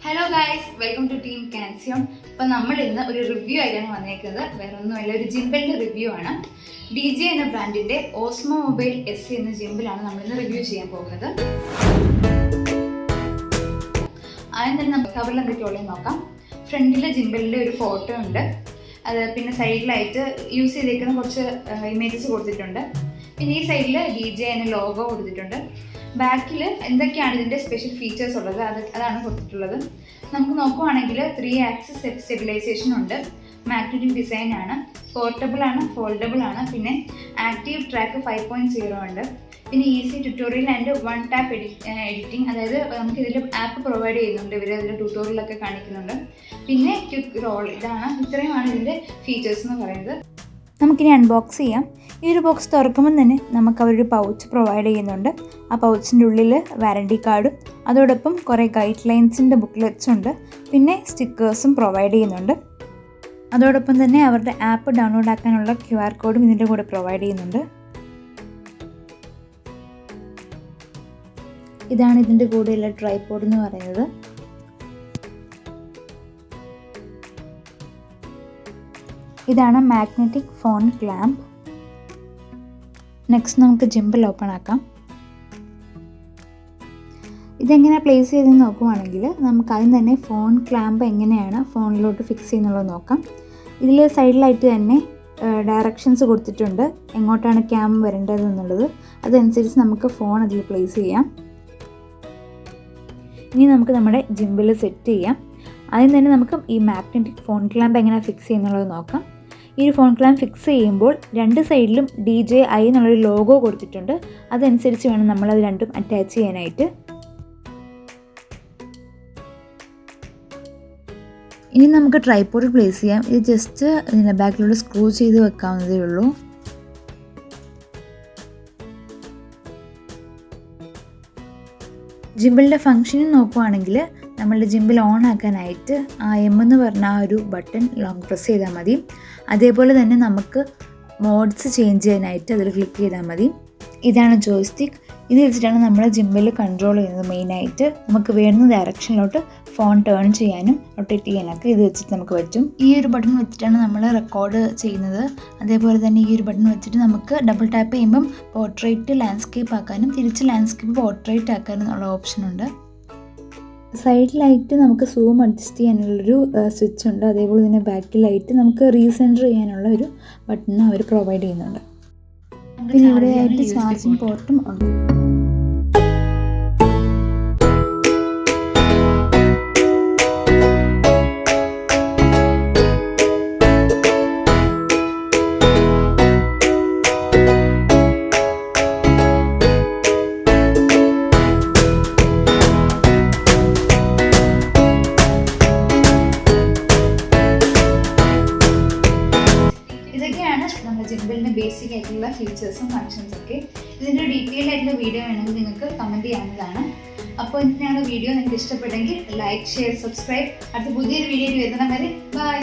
Hello guys, welcome to team കാൻസിയോൺ. അപ്പോൾ നമ്മൾ ഇന്ന് ഒരു റിവ്യൂ ആയിട്ടാണ് വന്നേക്കുന്നത്. വേറെ ഒന്നുമല്ല, ഒരു ജിംബലിൻ്റെ റിവ്യൂ ആണ്. DJ എന്ന ബ്രാൻഡിൻ്റെ ഓസ്മോ മൊബൈൽ SC എന്ന ജിംബിലാണ് നമ്മളിന്ന് റിവ്യൂ ചെയ്യാൻ പോകുന്നത്. ആദ്യം തന്നെ നമുക്ക് കവറിൽ എന്തൊക്കെയുള്ളത് നോക്കാം. ഫ്രണ്ടിലെ ജിംബലിൻ്റെ ഒരു ഫോട്ടോ ഉണ്ട്. അത് പിന്നെ സൈഡിലായിട്ട് യൂസ് ചെയ്തേക്കുന്ന കുറച്ച് ഇമേജസ് കൊടുത്തിട്ടുണ്ട്. പിന്നെ ഈ സൈഡിൽ DJ എന്ന ലോഗോ കൊടുത്തിട്ടുണ്ട്. ബാക്കിൽ എന്തൊക്കെയാണ് ഇതിൻ്റെ സ്പെഷ്യൽ ഫീച്ചേഴ്സ് ഉള്ളത് അതാണ് കൊടുത്തിട്ടുള്ളത്. നമുക്ക് നോക്കുവാണെങ്കിൽ 3 ആക്സിസ് സ്റ്റെബിലൈസേഷൻ ഉണ്ട്, മാഗ്നറ്റിക് ഡിസൈൻ ആണ്, പോർട്ടബിൾ ആണ്, ഫോൾഡബിൾ ആണ്, പിന്നെ ആക്റ്റീവ് ട്രാക്ക് 5.0 ഉണ്ട്, പിന്നെ easy tutorial and 1 tap editing. അതായത് നമുക്ക് ഇതിൽ ആപ്പ് പ്രൊവൈഡ് ചെയ്യുന്നുണ്ട്, ഇവർ അതിൽ ട്യൂട്ടോറിയലൊക്കെ കാണിക്കുന്നുണ്ട്. പിന്നെ ക്വിക്ക് റോൾ. ഇത്രയുമാണ് ഇതിൻ്റെ ഫീച്ചേഴ്സ് എന്ന് പറയുന്നത്. നമുക്കിനി അൺബോക്സ് ചെയ്യാം. ഈ ഒരു ബോക്സ് തുറക്കുമ്പോൾ തന്നെ നമുക്ക് അവരൊരു പൗച്ച് പ്രൊവൈഡ് ചെയ്യുന്നുണ്ട്. ആ പൗച്ചിൻ്റെ ഉള്ളിൽ വാറണ്ടി കാർഡും അതോടൊപ്പം കുറേ ഗൈഡ് ലൈൻസിൻ്റെ ബുക്ക്ലെറ്റ്സും ഉണ്ട്. പിന്നെ സ്റ്റിക്കേഴ്സും പ്രൊവൈഡ് ചെയ്യുന്നുണ്ട്. അതോടൊപ്പം തന്നെ അവരുടെ ആപ്പ് ഡൗൺലോഡ് ആക്കാനുള്ള QR കോഡും ഇതിൻ്റെ കൂടെ പ്രൊവൈഡ് ചെയ്യുന്നുണ്ട്. ഇതാണ് ഇതിൻ്റെ കൂടെയുള്ള ട്രൈപോഡ് എന്ന് പറയുന്നത്. ഇതാണ് മാഗ്നറ്റിക് ഫോൺ ക്ലാമ്പ്. നെക്സ്റ്റ് നമുക്ക് ജിംബൽ ഓപ്പൺ ആക്കാം. ഇതെങ്ങനെ പ്ലേസ് ചെയ്തെന്ന് നോക്കുവാണെങ്കിൽ നമുക്ക് ആദ്യം തന്നെ ഫോൺ ക്ലാമ്പ് എങ്ങനെയാണ് ഫോണിലോട്ട് ഫിക്സ് ചെയ്യുന്നുള്ളത് നോക്കാം. ഇതിൽ സൈഡിലായിട്ട് തന്നെ ഡയറക്ഷൻസ് കൊടുത്തിട്ടുണ്ട്, എങ്ങോട്ടാണ് ക്യാം വരേണ്ടത് എന്നുള്ളത്. അതനുസരിച്ച് നമുക്ക് ഫോൺ അതിൽ പ്ലേസ് ചെയ്യാം. ഇനി നമുക്ക് നമ്മുടെ ജിംബൽ സെറ്റ് ചെയ്യാം. ആദ്യം തന്നെ നമുക്ക് ഈ മാഗ്നറ്റിക് ഫോൺ ക്ലാമ്പ് എങ്ങനെ ഫിക്സ് ചെയ്യുന്നുള്ളത് നോക്കാം. ഈ ഒരു ഫോൺ ക്ലാമ്പ് ഫിക്സ് ചെയ്യുമ്പോൾ 2 സൈഡിലും DJI എന്നുള്ളൊരു ലോഗോ കൊടുത്തിട്ടുണ്ട്. അതനുസരിച്ച് വേണം നമ്മളത് രണ്ടും അറ്റാച്ച് ചെയ്യാനായിട്ട്. ഇനി നമുക്ക് ട്രൈപോഡ് പ്ലേസ് ചെയ്യാം. ഇത് ജസ്റ്റ് ഇതിൻ്റെ ബാക്കിലൂടെ സ്ക്രൂ ചെയ്ത് വെക്കാവുന്നതേ ഉള്ളൂ. ജിംബലിൻ്റെ ഫങ്ഷനിങ് നോക്കുവാണെങ്കിൽ നമ്മളുടെ ജിംബൽ ഓൺ ആക്കാനായിട്ട് ആ M എന്ന് പറഞ്ഞ ആ ഒരു ബട്ടൺ ലോങ് പ്രസ് ചെയ്താൽ മതി. അതേപോലെ തന്നെ നമുക്ക് മോഡ്സ് ചേഞ്ച് ചെയ്യാനായിട്ട് അതിൽ ക്ലിക്ക് ചെയ്താൽ മതി. ഇതാണ് ജോയ്സ്റ്റിക്ക്. ഇത് വെച്ചിട്ടാണ് നമ്മുടെ ജിംബൽ കൺട്രോൾ ചെയ്യുന്നത്. മെയിനായിട്ട് നമുക്ക് വേണ്ടുന്ന ഡയറക്ഷനിലോട്ട് ഫോൺ ടേൺ ചെയ്യാനും റൊട്ടേറ്റ് ചെയ്യാനൊക്കെ ഇത് വെച്ചിട്ട് നമുക്ക് പറ്റും. ഈ ഒരു ബട്ടൺ വെച്ചിട്ടാണ് നമ്മൾ റെക്കോർഡ് ചെയ്യുന്നത്. അതേപോലെ തന്നെ ഈ ഒരു ബട്ടൺ വെച്ചിട്ട് നമുക്ക് ഡബിൾ ടാപ്പ് ചെയ്യുമ്പം പോർട്രേറ്റ് ലാൻഡ്സ്കേപ്പ് ആക്കാനും തിരിച്ച് ലാൻഡ്സ്കേപ്പ് പോർട്രേറ്റ് ആക്കാനും ഉള്ള ഓപ്ഷനുണ്ട്. സൈഡിലായിട്ട് നമുക്ക് സൂം അഡ്ജസ്റ്റ് ചെയ്യാനുള്ളൊരു സ്വിച്ച് ഉണ്ട്. അതേപോലെ തന്നെ ബാക്കിലായിട്ട് നമുക്ക് റീസെൻറ്റർ ചെയ്യാനുള്ള ഒരു ബട്ടൺ അവർ പ്രൊവൈഡ് ചെയ്യുന്നുണ്ട്. പിന്നെ ഇവിടെയായിട്ട് ചാർജിങ് പോർട്ടും ഉണ്ട്. ഇതൊക്കെയാണ് നമ്മുടെ ജിംബലിൻ്റെ ബേസിക് ആയിട്ടുള്ള ഫീച്ചേഴ്സും ഫങ്ഷൻസും ഒക്കെ. ഇതിൻ്റെ ഡീറ്റെയിൽ ആയിട്ടുള്ള വീഡിയോ വേണമെങ്കിൽ നിങ്ങൾക്ക് കമൻറ്റ് ചെയ്യാവുന്നതാണ്. അപ്പോൾ ഞങ്ങളുടെ വീഡിയോ നിങ്ങൾക്ക് ഇഷ്ടപ്പെട്ടെങ്കിൽ ലൈക്ക്, ഷെയർ, സബ്സ്ക്രൈബ്. അടുത്ത പുതിയൊരു വീഡിയോയിൽ വരുന്ന വരെ ബൈ.